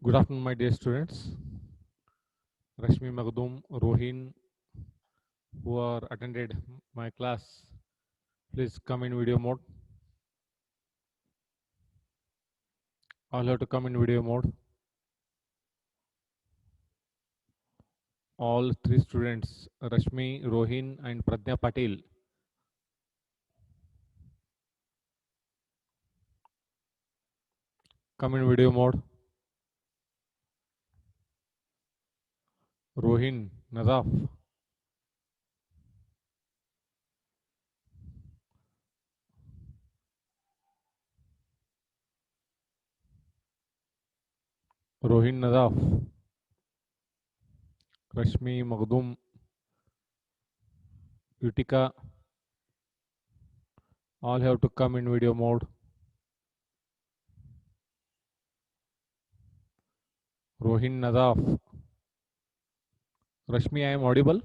Good afternoon, my dear students. Rashmi Magdum, Rohin, who are attended my class, please come in video mode. All have to come in video mode. All three students, Rashmi, Rohin, and Pradnya Patil. Come in video mode. Rohin, Nazaf. Rohin, Nazaf. Rashmi Magdum, Utika. All have to come in video mode. Rohin, Nazaf. Rashmi, I am audible?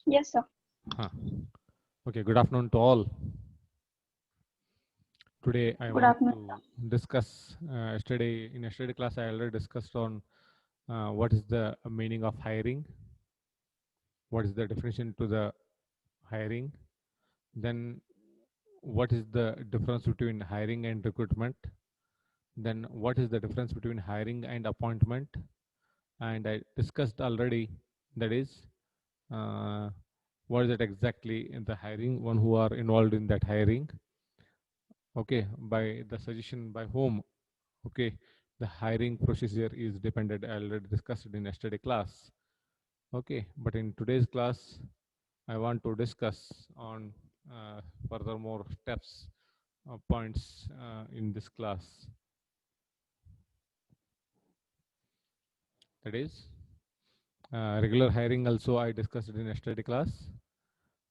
Yes, sir. Okay, good afternoon to all. Today I Good want afternoon. to discuss, in yesterday class I already discussed on what is the meaning of hiring, what is the definition to the hiring, then what is the difference between hiring and recruitment, then what is the difference between hiring and appointment, and I discussed already, that is what is it exactly in the hiring, one who are involved in that hiring, okay, by the suggestion by whom, okay, the hiring procedure is dependent. I already discussed it in yesterday class, okay, but in today's class I want to discuss on furthermore steps, points in this class, that is regular hiring. Also I discussed it in yesterday class,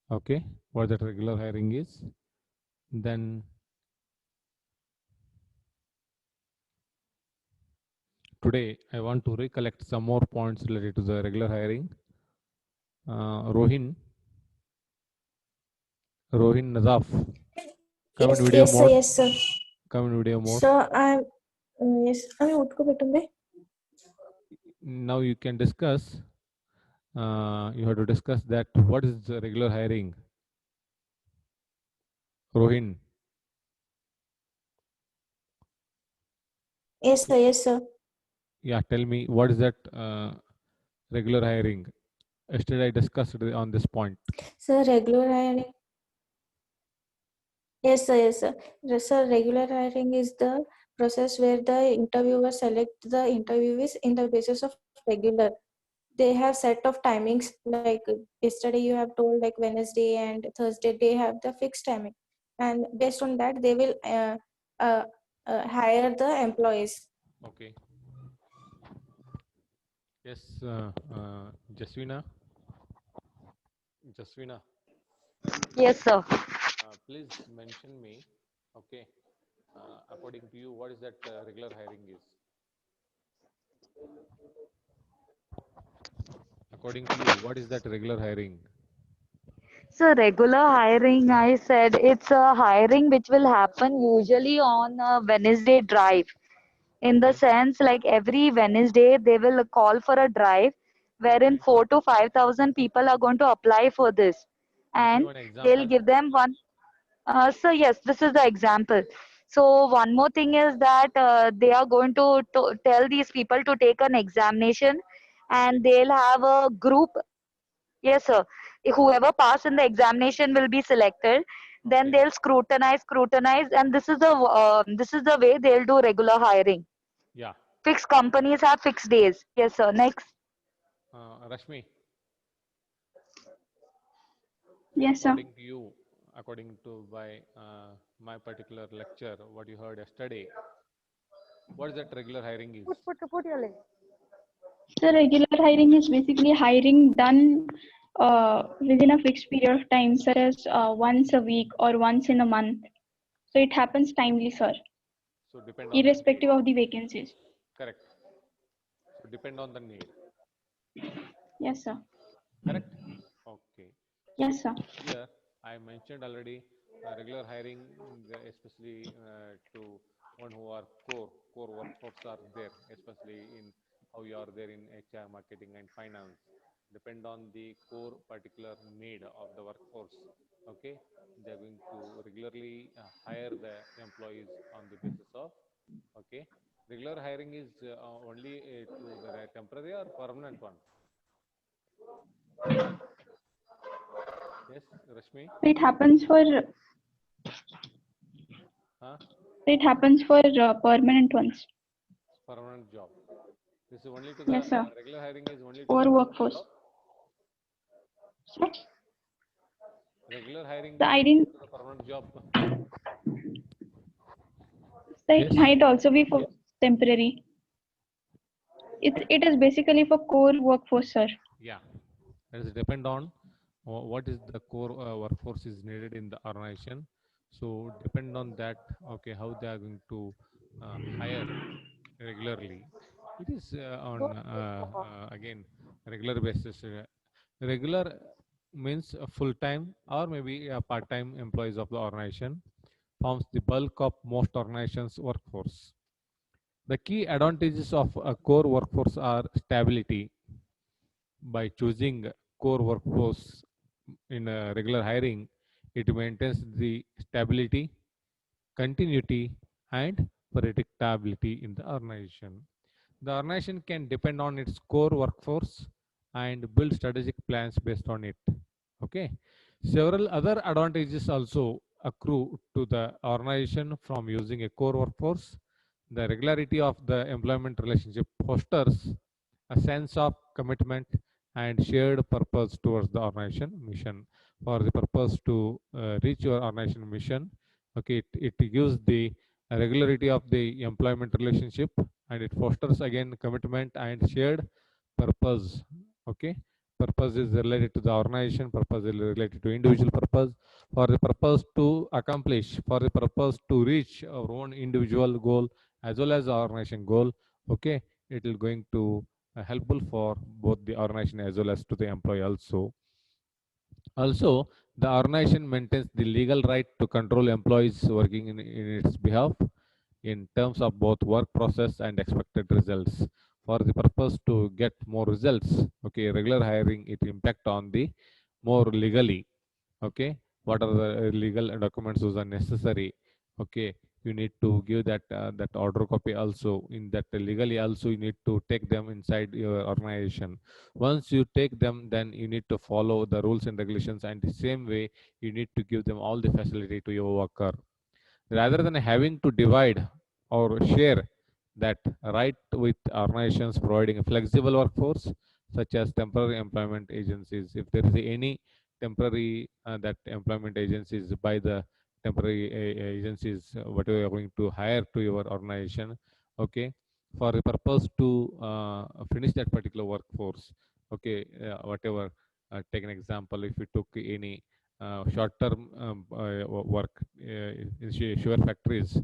okay, what that regular hiring is. Then today I want to recollect some more points related to the regular hiring. Rohin Nazaf, come in video mode. Yes, sir. Come in video mode. Sir, I'm yes. I'm utko. Now you can discuss. You have to discuss that what is the regular hiring. Rohin. Yes, sir. Yes, sir. Yeah, tell me what is that regular hiring. Yesterday I discussed on this point. Sir, regular hiring. Yes, sir. Yes, sir. Yes, sir. Regular hiring is the process where the interviewer select the interviewees in the basis of regular. They have set of timings, like yesterday you have told, like Wednesday and Thursday they have the fixed timing, and based on that they will uh, hire the employees. Okay. Yes, Jaswina. Jaswina, Yes, sir. please mention me. Okay. According to you, what is that regular hiring is? According to you, what is that regular hiring? So regular hiring, I said it's a hiring which will happen usually on a Wednesday drive. In the Okay. sense, like every Wednesday, they will call for a drive wherein Okay. 4 to 5,000 people are going to apply for this, Give me and one they'll example. give them one. So yes, this is the example. So one more thing is that they are going to tell these people to take an examination, Okay. and they'll have a group. Yes, sir. Whoever pass in the examination will be selected. Then Okay. they'll scrutinize, and this is the way they'll do regular hiring. Yeah. Fixed companies have fixed days. Yes, sir. Next. Rashmi, Yes, sir. according to you, according to my particular lecture, what you heard yesterday, what is that regular hiring is? Put your leg. So regular hiring is basically hiring done within a fixed period of time, such as once a week or once in a month. So it happens timely, sir, So depend on the need. irrespective of the vacancies. Correct. So depend on the need. Yes, sir. Correct. Okay. Yes, So sir. here I mentioned already regular hiring, especially to one who are core workforce are there, especially in how you are there in HR, marketing, and finance. Depend on the core particular need of the workforce. Okay, they're going to regularly hire the employees on the basis of. Okay, regular hiring is only to the temporary or permanent one. Yes, Rashmi. It happens for Huh? permanent ones. Permanent job. This is only to the Yes, sir. regular hiring is only to For the permanent workforce. job. So Regular hiring the is I only didn't to the permanent job. say Yes. it might also be for temporary. It is basically for core workforce, sir. Yeah. That is depend on what is the core workforce is needed in the organization. So depend on that. Okay, how they are going to hire regularly. It is on again regular basis. Regular means a full time or maybe a part time employees of the organization forms the bulk of most organizations' workforce. The key advantages of a core workforce are stability. By choosing core workforce in regular hiring, it maintains the stability, continuity, and predictability in the organization. The organization can depend on its core workforce and build strategic plans based on it. Okay. Several other advantages also accrue to the organization from using a core workforce. The regularity of the employment relationship fosters a sense of commitment and shared purpose towards the organization mission. For the purpose to reach your organization mission, okay, it gives the regularity of the employment relationship, and it fosters again commitment and shared purpose. Okay, purpose is related to the organization, purpose is related to individual purpose. For the purpose to accomplish, for the purpose to reach our own individual goal as well as the organization goal. Okay, it will going to helpful for both the organization as well as to the employee also. Also, the organization maintains the legal right to control employees working in its behalf in terms of both work process and expected results. For the purpose to get more results, okay, regular hiring it impact on the more legally. Okay, what are the legal documents those are necessary. Okay, you need to give that order copy also. In that legally also you need to take them inside your organization. Once you take them, then you need to follow the rules and regulations, and the same way you need to give them all the facility to your worker rather than having to divide or share that right with organizations providing a flexible workforce such as temporary employment agencies. If there is any temporary that employment agencies by the temporary agencies whatever you are going to hire to your organization, okay, for the purpose to finish that particular workforce. Okay, whatever, take an example, if you took any short-term work in sugar factories.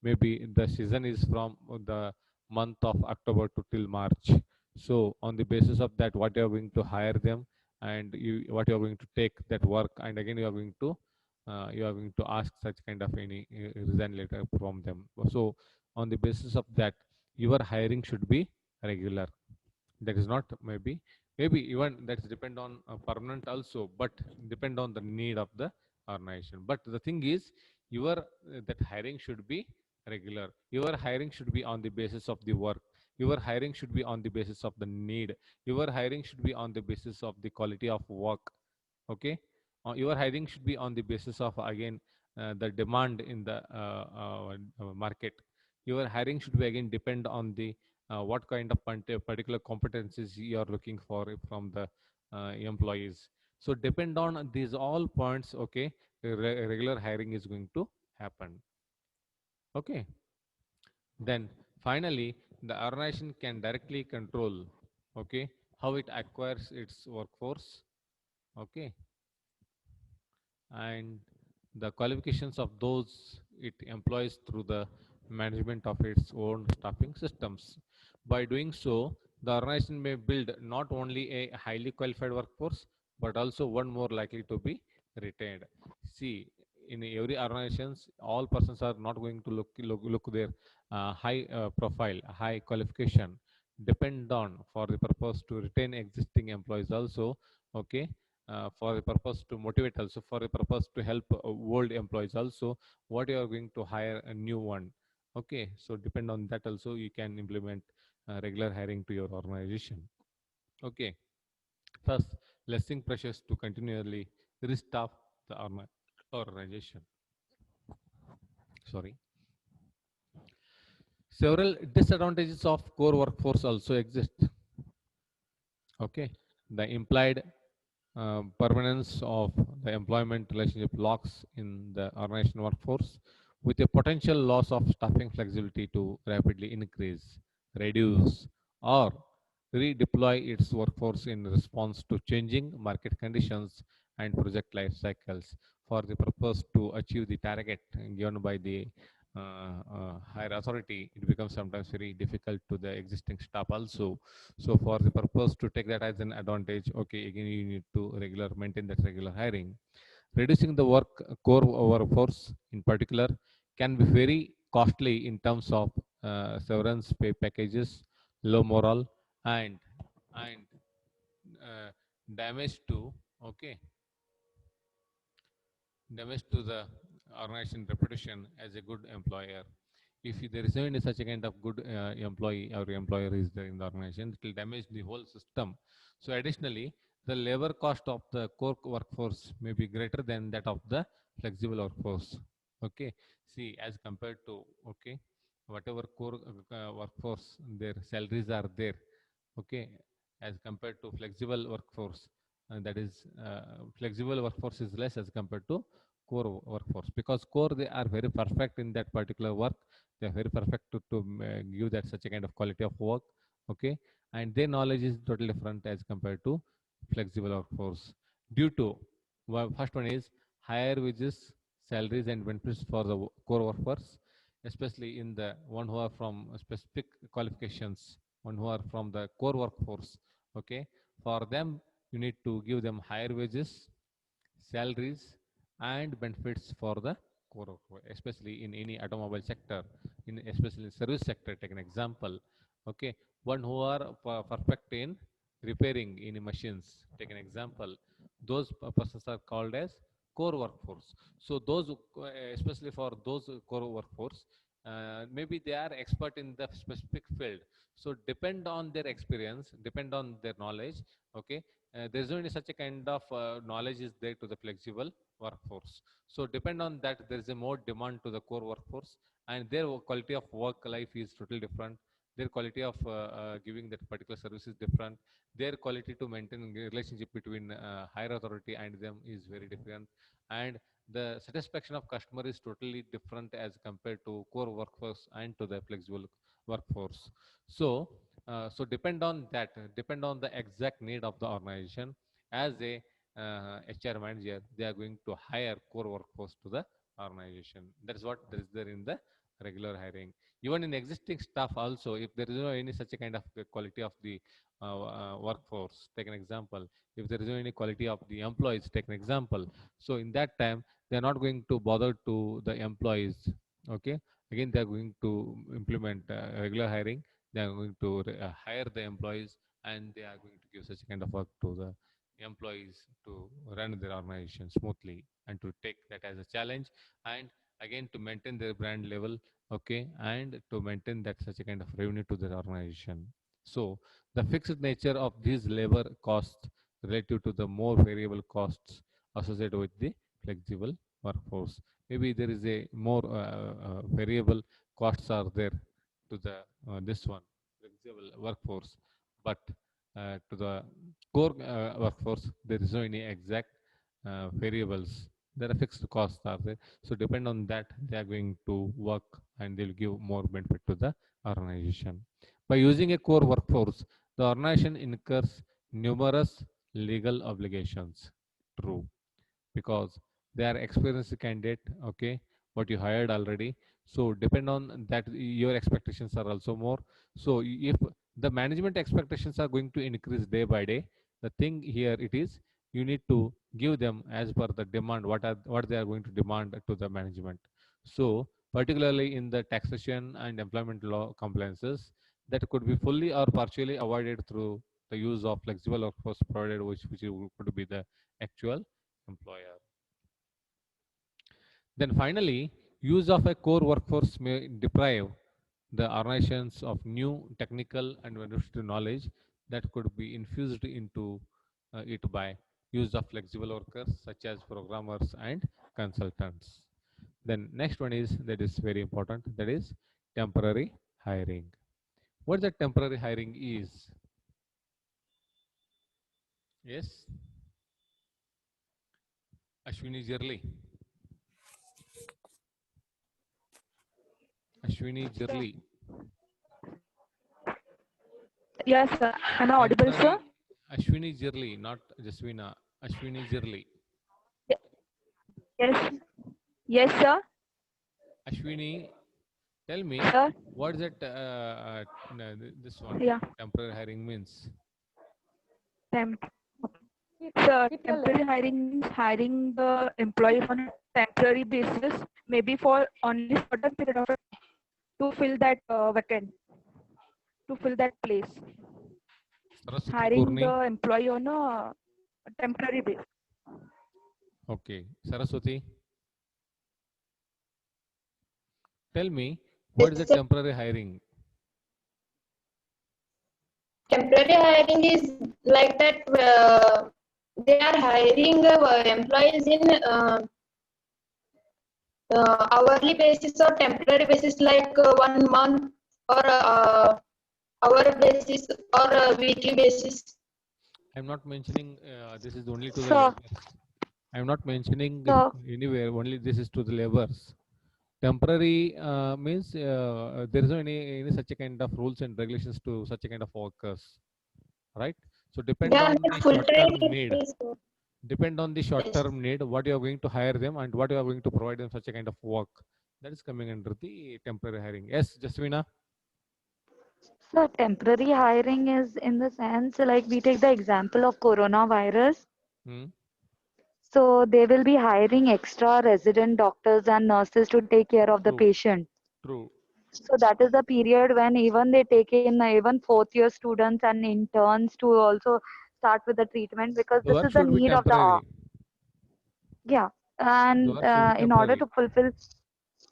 Maybe the season is from the month of October to till March. So on the basis of that, what you are going to hire them, and what you are going to take that work, and again you are going to ask such kind of any resign letter from them. So on the basis of that, your hiring should be regular. That is not maybe even that's depend on permanent also, but depend on the need of the organization. But the thing is, your that hiring should be regular. Your hiring should be on the basis of the work. Your hiring should be on the basis of the need. Your hiring should be on the basis of the quality of work. Okay, your hiring should be on the basis of again the demand in the market. Your hiring should be again depend on the what kind of particular competencies you are looking for from the employees. So depend on these all points. Okay, regular hiring is going to happen. Okay, then finally the organization can directly control, okay, how it acquires its workforce. Okay, and the qualifications of those it employs through the management of its own staffing systems. By doing so, the organization may build not only a highly qualified workforce, but also one more likely to be retained. See, in every organizations, all persons are not going to look their high profile, high qualification. Depend on for the purpose to retain existing employees also. Okay, for the purpose to motivate also, for the purpose to help old employees also, what you are going to hire a new one. Okay, so depend on that also you can implement regular hiring to your organization. Okay, thus lessing pressures to continually restaff the organization. Sorry. Several disadvantages of core workforce also exist. Okay, the implied permanence of the employment relationship locks in the organization workforce, with a potential loss of staffing flexibility to rapidly increase, reduce, or redeploy its workforce in response to changing market conditions and project life cycles for the purpose to achieve the target given by the higher authority. It becomes sometimes very difficult to the existing staff also. So for the purpose to take that as an advantage, okay, again you need to maintain that regular hiring. Reducing the core workforce in particular can be very costly in terms of severance pay packages, low morale, and uh, damage to, okay, damage to the organization reputation as a good employer. If there is any such a kind of good employee or employer is there in the organization, it will damage the whole system. So additionally, the labor cost of the core workforce may be greater than that of the flexible workforce. Okay, see, as compared to, okay, whatever core workforce, their salaries are there. Okay, as compared to flexible workforce, that is flexible workforce is less as compared to core workforce, because core, they are very perfect in that particular work. They are very perfect to give that such a kind of quality of work. Okay, and their knowledge is totally different as compared to flexible workforce, due to, well, first one is higher wages, salaries and benefits for the core workforce, especially in the one who are from specific qualifications, one who are from the core workforce. Okay, for them you need to give them higher wages, salaries and benefits for the core workforce, especially in any automobile sector, in especially in service sector. Take an example. Okay, one who are perfect in repairing any machines. Take an example. Those persons are called as core workforce. So those, especially for those core workforce, maybe they are expert in the specific field. So depend on their experience, depend on their knowledge. Okay, there is only such a kind of knowledge is there to the flexible workforce. So depend on that, there is a more demand to the core workforce, and their quality of work life is totally different. Their quality of giving that particular service is different. Their quality to maintain relationship between higher authority and them is very different, and the satisfaction of customer is totally different as compared to core workforce and to the flexible workforce. So so depend on that, depend on the exact need of the organization. As a HR manager, they are going to hire core workforce to the organization. That is what there is there in the regular hiring. Even in existing staff also, if there is no any such a kind of quality of the workforce, take an example. If there is no any quality of the employees, take an example. So in that time, they are not going to bother to the employees. Okay, again they are going to implement regular hiring. They are going to hire the employees, and they are going to give such a kind of work to the employees to run their organization smoothly and to take that as a challenge, and again to maintain their brand level. Okay, and to maintain that such a kind of revenue to their organization. So the fixed nature of these labor costs relative to the more variable costs associated with the flexible workforce. Maybe there is a more variable costs are there to the this one flexible workforce, but to the core workforce there is no any exact variables. There are fixed costs are there, so depend on that they are going to work, and they'll give more benefit to the organization. By using a core workforce, the organization incurs numerous legal obligations. True, because they are experienced candidate. Okay, what you hired already. So depend on that, your expectations are also more. So if the management expectations are going to increase day by day, the thing here it is, you need to give them as per the demand, what they are going to demand to the management. So particularly in the taxation and employment law compliances, that could be fully or partially avoided through the use of flexible workforce provided, which could be the actual employer. Then finally, use of a core workforce may deprive the organizations of new technical and administrative knowledge that could be infused into it by use of flexible workers such as programmers and consultants. Then next one is, that is very important, that is temporary hiring. What the temporary hiring is? Yes, Ashwini Jerli. Ashwini Jerli. Yes, sir. Am I audible, sir? Ashwini Jerli, not Jaswina. Ashwini Jerli. Yes. Yes, sir. Ashwini, tell me, Sir. what is it? This one, Yeah. temporary hiring means. Sir, temporary hiring means hiring the employee on a temporary basis, maybe for only certain period of time to fill that vacant, to fill that place. Saraswati Hiring Purni. the employee on a temporary basis. Okay, Saraswati. Tell me, what is the temporary hiring? Temporary hiring is like that they are hiring employees in hourly basis or temporary basis, like 1 month or hour basis or weekly basis. I'm not mentioning this is only to the Sir. laborers. I'm not mentioning Sir. anywhere, only this is to the laborers. Temporary means there is no any such a kind of rules and regulations to such a kind of workers, right? So depend They are on not the full short-term time need. employees. Depend on the short-term need, what you are going to hire them and what you are going to provide them such a kind of work. That is coming under the temporary hiring. Yes, Jasmina? So temporary hiring is in the sense like we take the example of coronavirus. Hmm? So they will be hiring extra resident doctors and nurses to take care of the True. patient. True. So that is the period when even they take in even fourth year students and interns to also start with the treatment, because The this work is the should be need of the hour. temporary. Yeah. The And work should be in order temporary. to fulfill,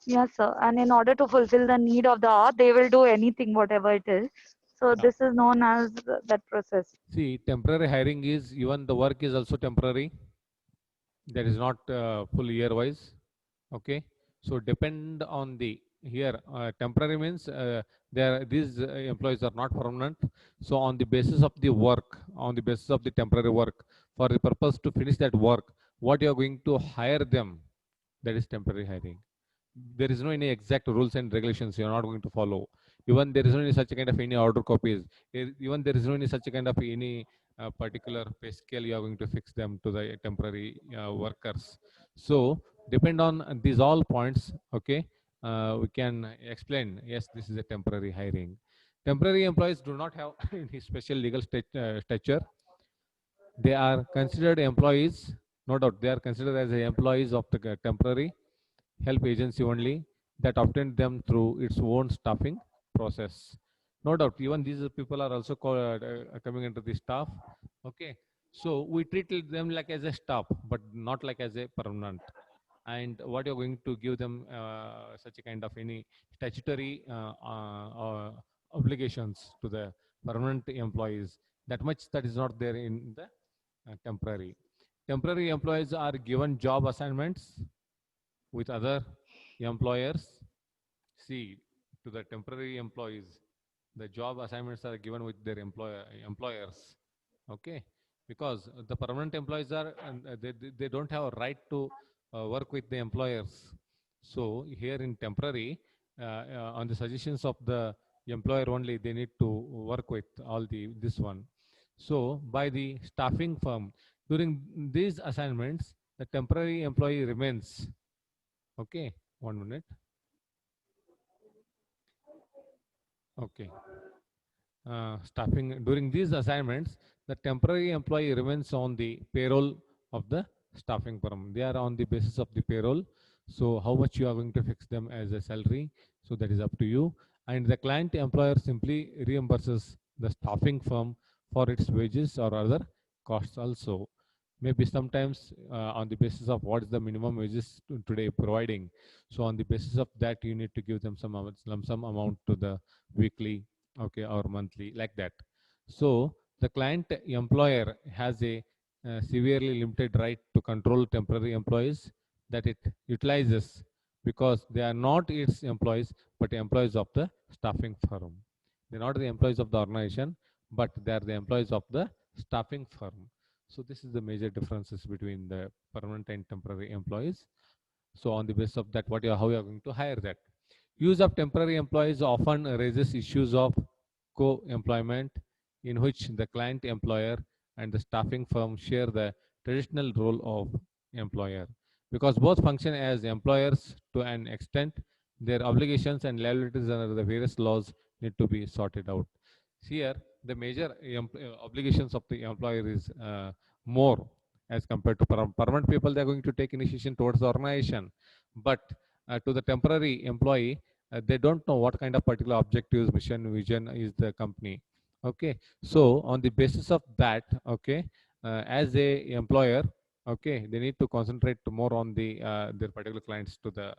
yes, sir. And in order to fulfill the need of the hour, they will do anything, whatever it is. So Yeah. this is known as that process. See, temporary hiring is, even the work is also temporary. That is not full year wise. Okay. So depend on the, here temporary means these employees are not permanent. So on the basis of the work, on the basis of the temporary work, for the purpose to finish that work, what you are going to hire them, that is temporary hiring. There is no any exact rules and regulations you are not going to follow. Even there is no any such kind of any order copies. Even there is no any such kind of any particular pay scale you are going to fix them to the temporary workers. So depend on these all points. Okay, we can explain. Yes, this is a temporary hiring. Temporary employees do not have any special legal stature. They are considered employees. No doubt, they are considered as the employees of the temporary help agency only, that obtained them through its own staffing process. No doubt, even these people are also coming into the staff. Okay, so we treat them like as a staff, but not like as a permanent. And what you're going to give them such a kind of any statutory obligations to the permanent employees, that much that is not there in the temporary. Temporary employees are given job assignments with other employers. See, to the temporary employees, the job assignments are given with their employers. Okay, because the permanent employees are they don't have a right to work with the employers. So here in temporary, on the suggestions of the employer only, they need to work with all this one. So by the staffing firm, during these assignments, the temporary employee remains. Okay, 1 minute. Okay. Staffing, during these assignments, the temporary employee remains on the payroll of the staffing firm. They are on the basis of the payroll. So how much you are going to fix them as a salary, so that is up to you. And the client employer simply reimburses the staffing firm for its wages or other costs also. Maybe sometimes on the basis of what is the minimum wages today providing. So on the basis of that, you need to give them some lump sum amount to the weekly, okay, or monthly, like that. So the client employer has a severely limited right to control temporary employees that it utilizes, because they are not its employees but employees of the staffing firm. They're not the employees of the organization, but they are the employees of the staffing firm. So this is the major differences between the permanent and temporary employees. So on the basis of that, how you are going to hire that. Use of temporary employees often raises issues of co-employment, in which the client employer and the staffing firm share the traditional role of employer. Because both function as employers to an extent, their obligations and liabilities under the various laws need to be sorted out. Here, the major obligations of the employer is more as compared to permanent people. They are going to take initiation towards the organization, but to the temporary employee, they don't know what kind of particular objectives, mission, vision is the company. Okay, so on the basis of that, okay, as a employer, okay, they need to concentrate more on the their particular clients. To the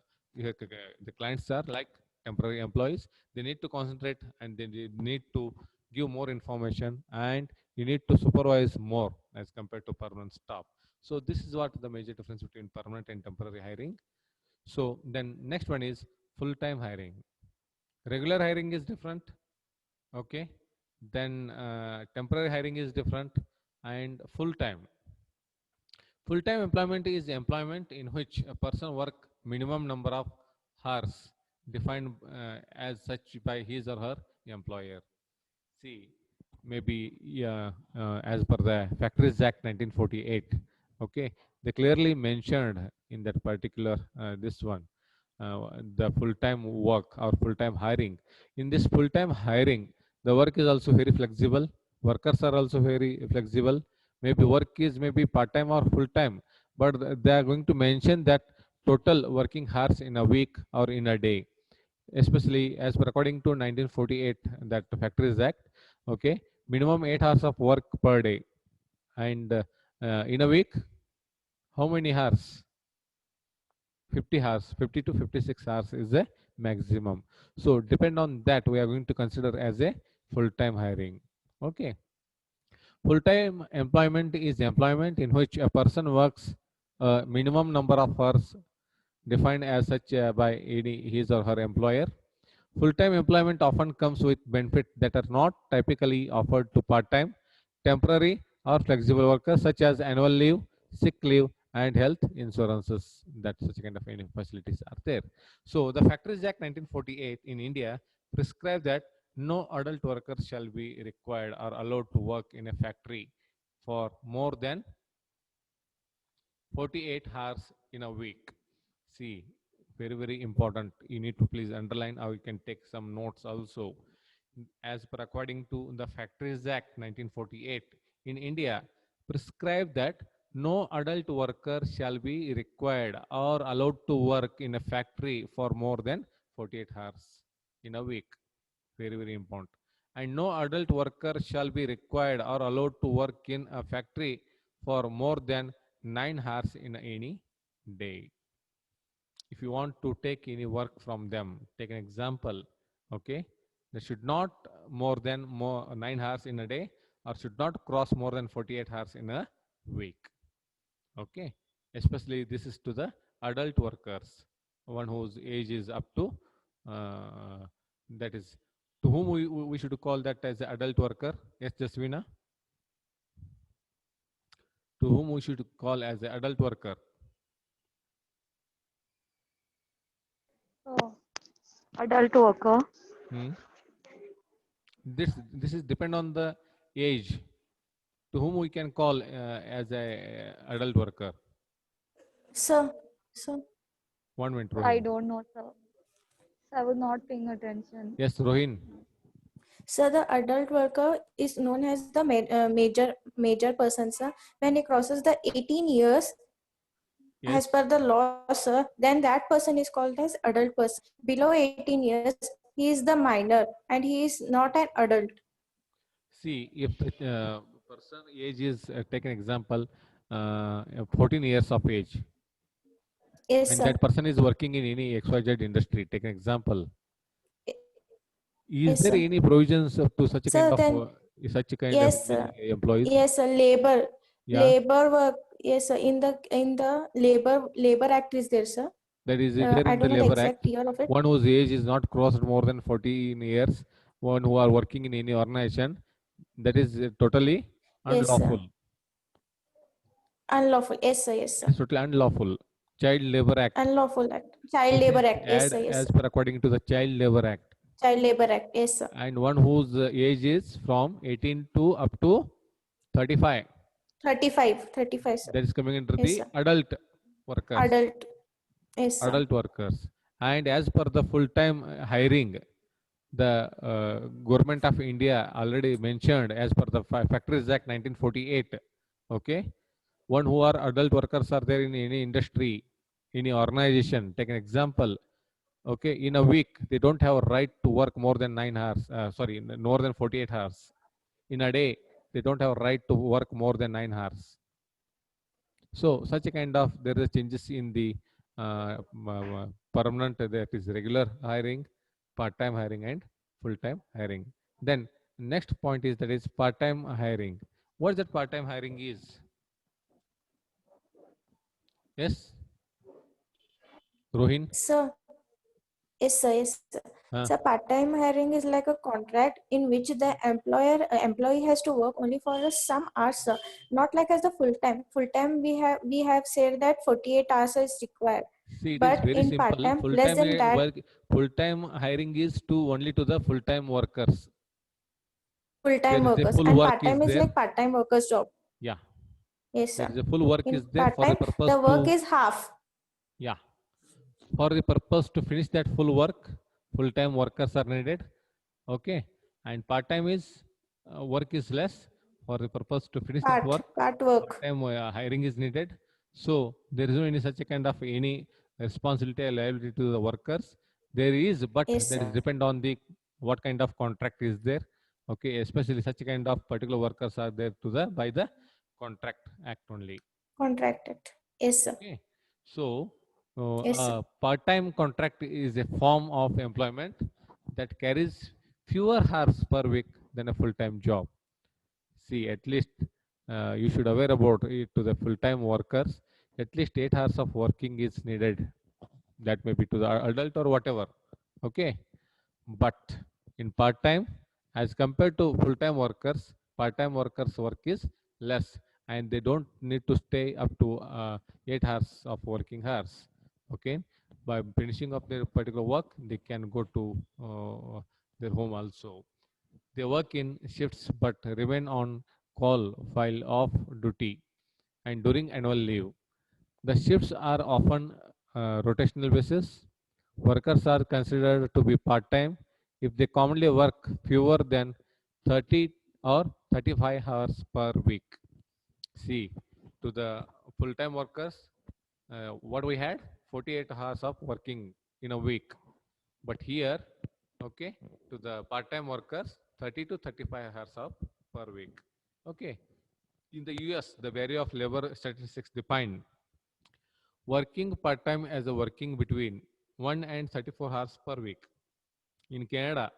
clients are like temporary employees. They need to concentrate and they need to give more information, and you need to supervise more as compared to permanent staff. So this is what the major difference between permanent and temporary hiring. So then next one is full-time hiring. Regular hiring is different, okay. Then temporary hiring is different, and full-time. Full-time employment is employment in which a person work minimum number of hours defined as such by his or her employer. See, maybe as per the Factories Act 1948, okay, they clearly mentioned in that particular this one, the full-time work or full-time hiring. In this full-time hiring, the work is also very flexible. Workers are also very flexible. Maybe work is maybe part-time or full-time, but they are going to mention that total working hours in a week or in a day, especially as per according to 1948, that Factories Act, okay, minimum 8 hours of work per day, and in a week, how many hours? 50 hours, 50 to 56 hours is the maximum. So depend on that, we are going to consider as a full-time hiring. Okay, full-time employment is employment in which a person works a minimum number of hours defined as such by his or her employer. Full-time employment often comes with benefits that are not typically offered to part-time, temporary, or flexible workers, such as annual leave, sick leave, and health insurances. That such kind of facilities are there. So the Factories Act 1948 in India prescribes that no adult worker shall be required or allowed to work in a factory for more than 48 hours in a week. See, very important. You need to please underline, or you can take some notes also. As per according to the Factories Act 1948 in India, prescribe that no adult worker shall be required or allowed to work in a factory for more than 48 hours in a week. Very important. And no adult worker shall be required or allowed to work in a factory for more than 9 hours in any day. If you want to take any work from them, take an example, okay, they should not more than 9 hours in a day, or should not cross more than 48 hours in a week. Okay, especially this is to the adult workers, one whose age is up to that is, to whom we should call that as an adult worker. Yes, Jasvina, to whom we should call as an adult worker? Oh, adult worker. This is depend on the age, to whom we can call as a adult worker. Sir. 1 minute, I Rohin. don't know, sir. I was not paying attention. Yes, Rohin. So the adult worker is known as the major person, sir. When he crosses the 18 years, as Yes. per the law, sir, then that person is called as adult person. Below 18 years, he is the minor and he is not an adult. See, if the person age is, take an example, 14 years of age, Yes, and sir. that person is working in any XYZ industry, take an example. Is Yes, there sir. any provisions to such a kind So of then, yes, sir. employees? Yes, sir. Labor, Yeah, labor work. Yes, sir. In the labor act is there, sir. that is there I in the don't know the Labor exact Act. year of it. One whose age is not crossed more than 14 years, one who are working in any organization, that is totally Yes, sir. unlawful. Unlawful. Yes, sir. Yes, sir. It's totally unlawful. Child Labor Act. Unlawful act. Child It labor is act. Yes, sir. Yes, as sir. per according to the Child Labor Act. Child labor act. Yes, sir. And one whose age is from 18 to up to 35. 35, sir. That is coming into Yes, the sir. adult workers. Adult. Yes, sir. Adult workers. And as per the full-time hiring, the government of India already mentioned as per the Factories Act 1948. Okay, one who are adult workers are there in any industry, any organization. Take an example. Okay, in a week they don't have a right to work more than 9 hours. More than 48 hours. In a day they don't have a right to work more than 9 hours. So such a kind of, there is changes in the permanent, that is regular hiring, part-time hiring and full-time hiring. Then next point is that is part-time hiring. What that part-time hiring is? Yes, Rohin? Sir. Yes, sir. Yes, sir. Huh? So part-time hiring is like a contract in which the employee has to work only for some hours, sir. Not like as the full-time. Full-time we have said that 48 hours is required. See, it is But very in simple. part-time, less than that, Full-time hiring is to only to the full-time workers. full-time There is a workers. full And work is part-time is there. like part-time workers job. Yeah. Yes, There sir. is a full work In is there for the part-time, purpose the work to, is half. yeah, for the purpose to finish that full work, full-time workers are needed. Okay, and part-time is work is less. For the purpose to finish that work, Part work. part-time hiring is needed. So there is no any such a kind of any responsibility or liability to the workers. There is, but Yes, that is sir. depend on the what kind of contract is there. Okay, especially such a kind of particular workers are there to the by the contract act only. Contracted. Yes, sir. Okay, so Yes, sir. part-time contract is a form of employment that carries fewer hours per week than a full-time job. See, at least you should aware about it to the full-time workers. At least 8 hours of working is needed. That may be to the adult or whatever. Okay, but in part-time, as compared to full-time workers, part-time workers work is less, and they don't need to stay up to 8 hours of working hours. Okay, by finishing up their particular work, they can go to their home also. They work in shifts but remain on call while off duty and during annual leave. The shifts are often rotational basis. Workers are considered to be part-time if they commonly work fewer than 30 or 35 hours per week. See, to the full-time workers, what we had 48 hours of working in a week, but here, okay, to the part-time workers 30 to 35 hours of per week. Okay, in the US, the Bureau of Labor Statistics define working part-time as a working between 1 and 34 hours per week. In Canada,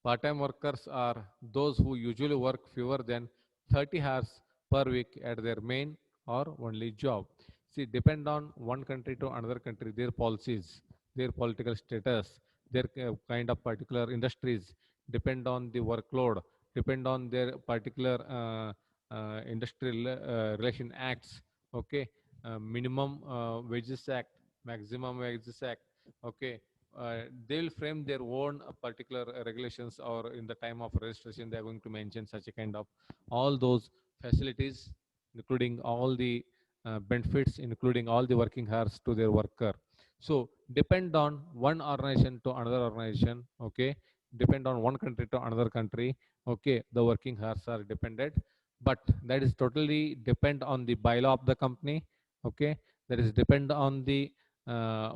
part-time workers are those who usually work fewer than 30 hours per week at their main or only job. See, depend on one country to another country, their policies, their political status, their kind of particular industries, depend on the workload, depend on their particular industrial relation acts, okay, minimum wages act, maximum wages act, okay, they will frame their own particular regulations, or in the time of registration they are going to mention such a kind of all those facilities, including all the benefits, including all the working hours to their worker. So depend on one organization to another organization, okay, depend on one country to another country. Okay, the working hours are dependent, but that is totally depend on the bylaw of the company. Okay, that is depend on the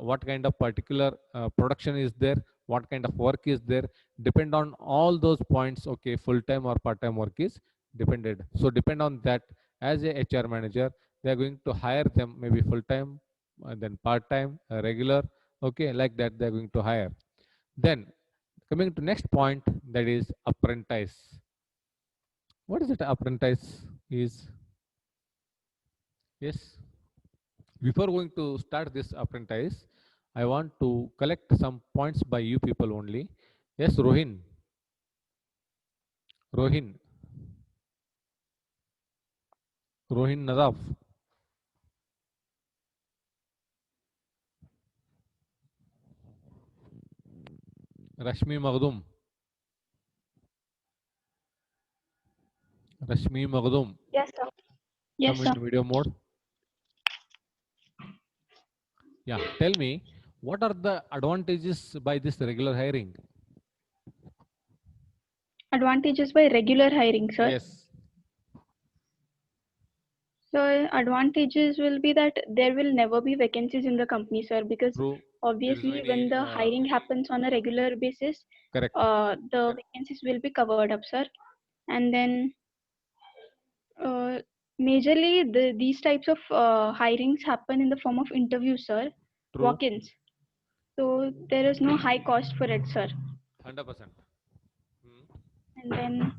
what kind of particular production is there, what kind of work is there, depend on all those points. Okay, full-time or part-time work is dependent. So depend on that, as a HR manager, they are going to hire them maybe full-time, then part-time, regular. Okay, like that they are going to hire. Then coming to next point, that is apprentice. What is it apprentice is? Yes, before going to start this apprentice, I want to collect some points by you people only. Yes, Rohin. Rohin. Rohin Nadaf. Rashmi Maghdum. Rashmi Maghdum. Yes, sir. Yes, Come sir. in video mode. Yeah, tell me, what are the advantages by this regular hiring? Advantages by regular hiring, sir. Yes. So advantages will be that there will never be vacancies in the company, sir, because True. There is obviously no when any the hiring happens on a regular basis, correct. the vacancies will be covered up, sir. And then majorly these types of hirings happen in the form of interviews, sir, True. walk-ins. So there is no high cost for it, sir. 100%. And then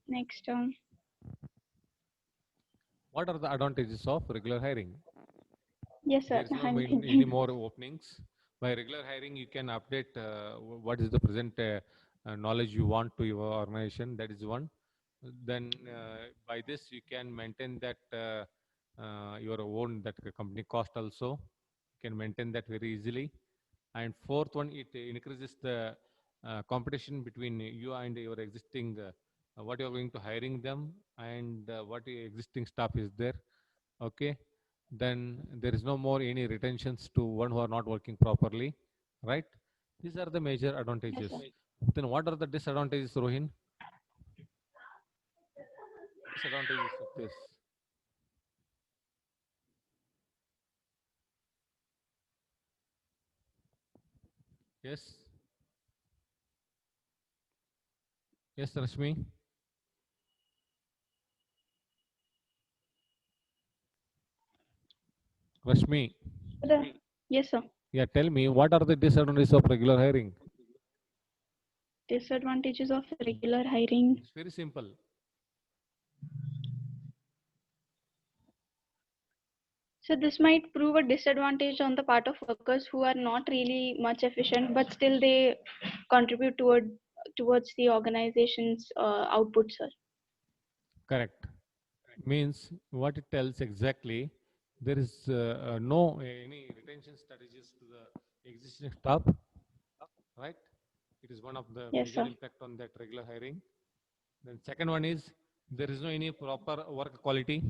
next, What are the advantages of regular hiring? yes, sir. There is no any more openings. By regular hiring, you can update what is the present knowledge you want to your organization. That is one. Then by this, you can maintain that your own that company cost also. You can maintain that very easily. And fourth one, it increases the competition between you and your existing what you are going to hiring them, and what your existing staff is there. Okay, then there is no more any retentions to one who are not working properly, right? These are the major advantages. sir. Then what are the disadvantages, Rohin? Disadvantages of this. Yes. Yes, Rashmi. Rashmi. Yes, sir. Yeah, tell me, what are the disadvantages of regular hiring? Disadvantages of regular hiring. It's very simple. So this might prove a disadvantage on the part of workers who are not really much efficient, but still they contribute towards the organization's output, sir. Correct. Means what it tells exactly, there is no any retention strategies to the existing staff, right? It is one of the Yes, major sir. impact on that regular hiring. Then second one is there is no any proper work quality,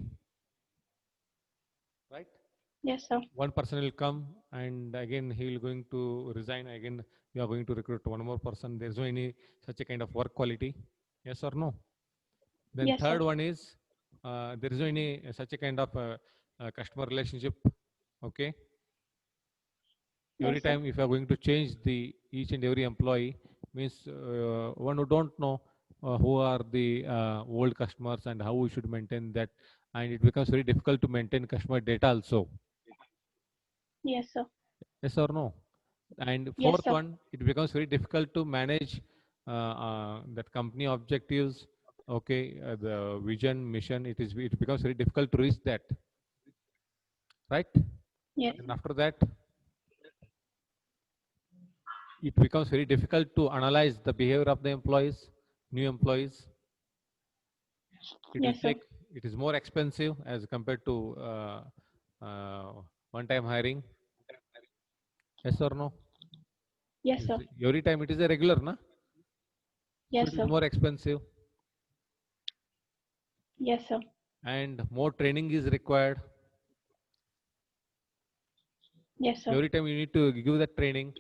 right? Yes, sir. One person will come and again he will going to resign, again you are going to recruit one more person. There is no any such a kind of work quality. Yes or no? Then Yes, third sir. one is there is no any such a kind of customer relationship. Okay. Every Yes, sir. time if you are going to change the each and every employee, means one who don't know who are the old customers and how we should maintain that, and it becomes very difficult to maintain customer data also. Yes, sir. Yes or no? And Yes, fourth sir. one, it becomes very difficult to manage that company objectives. Okay, the vision, mission. It becomes very difficult to reach that, right? Yes. And after that, it becomes very difficult to analyze the behavior of the employees, new employees. It will Yes, sir. take. It is more expensive as compared to one-time hiring. Yes or no? Yes, sir. Every time it is a regular, na? Yes, So it sir. is more expensive. Yes, sir. And more training is required. Yes, sir. Every time you need to give that training.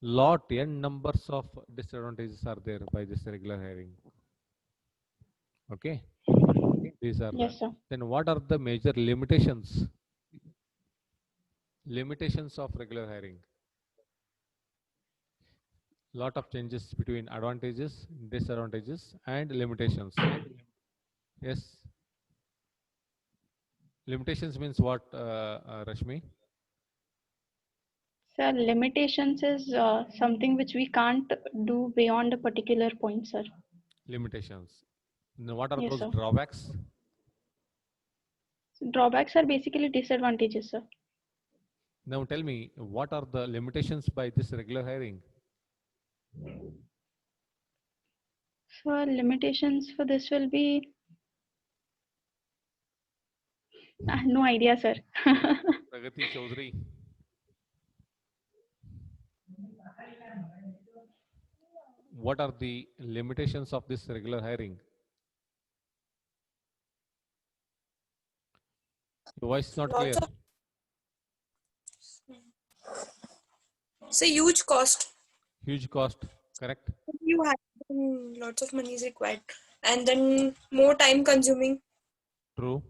n numbers of disadvantages are there by this regular hiring. Okay, these are Yes, the. sir. Then what are the major limitations? Limitations of regular hiring. Lot of changes between advantages, disadvantages, and limitations. Yes. Limitations means what, Rashmi? Sir, limitations is something which we can't do beyond a particular point, sir. Limitations. Now, what are Yes, those sir. drawbacks? Drawbacks are basically disadvantages, sir. Now tell me, what are the limitations by this regular hiring? So limitations for this will be no idea, sir. Pragati Chaudhary. What are the limitations of this regular hiring? Your voice is not clear. Lots of it's a huge cost. Huge cost, correct? You have lots of money is required, and then more time consuming. True.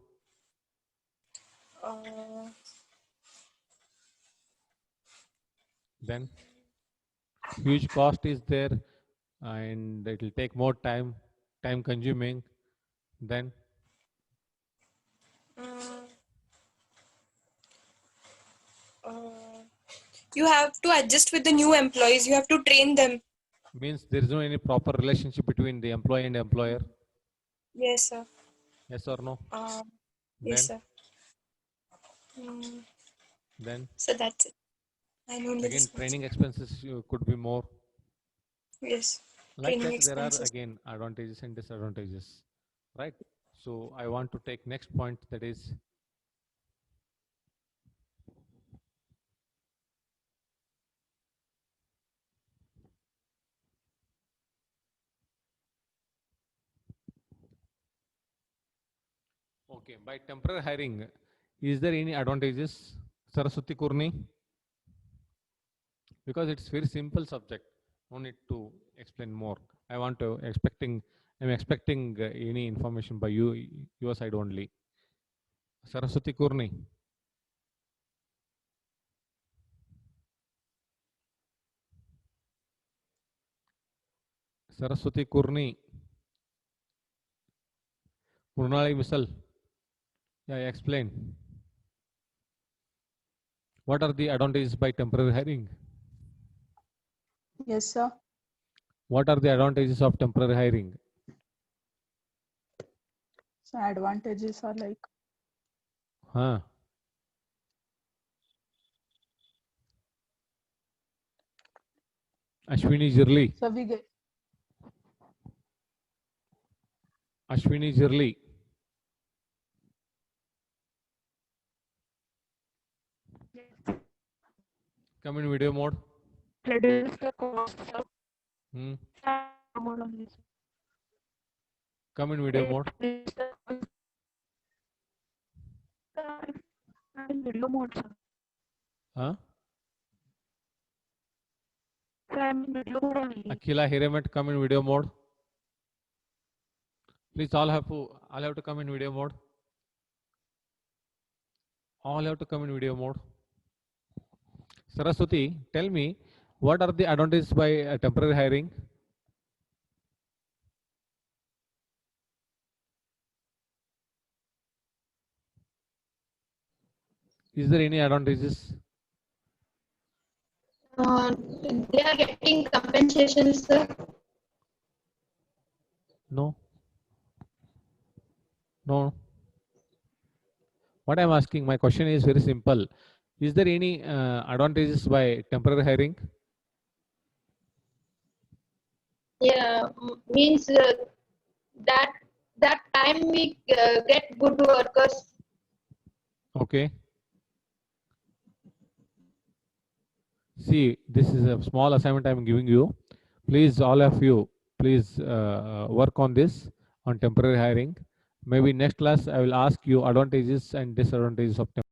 Then huge cost is there, and it will take more time consuming. Then You have to adjust with the new employees. You have to train them. means there is no any proper relationship between the employee and employer. Yes, sir. Yes or no? Yes, Then? sir. Then So that's it. I know again this much. training expenses could be more. Yes. Like Training that, there are expenses. again advantages and disadvantages, right? So I want to take next point, that is okay, by temporary hiring, is there any advantages, Saraswati Kurni? Because it's very simple subject, no need to explain more. I'm expecting any information by your side only. Saraswati Kurni. Saraswati Kurni. Purnali Misal. Yeah, explain. What are the advantages by temporary hiring? Yes, sir. What are the advantages of temporary hiring? So advantages are like Ashwini Jirli. so we get Ashwini Jirli. Come in video mode. Reduce the cost of Come in video mode. Video mode, sir. Sir, I'm in video mode only. Akhila Hiremet, come in video mode. Please, all have to come in video mode. All have to come in video mode. Saraswati, tell me, what are the advantages by temporary hiring? Is there any advantages? They are getting compensations, sir. No. What I'm asking, my question is very simple. Is there any advantages by temporary hiring? Yeah, means that time we get good workers. Okay. See, this is a small assignment I'm giving you. Please, all of you, please work on this, on temporary hiring. Maybe next class I will ask you advantages and disadvantages of temporary.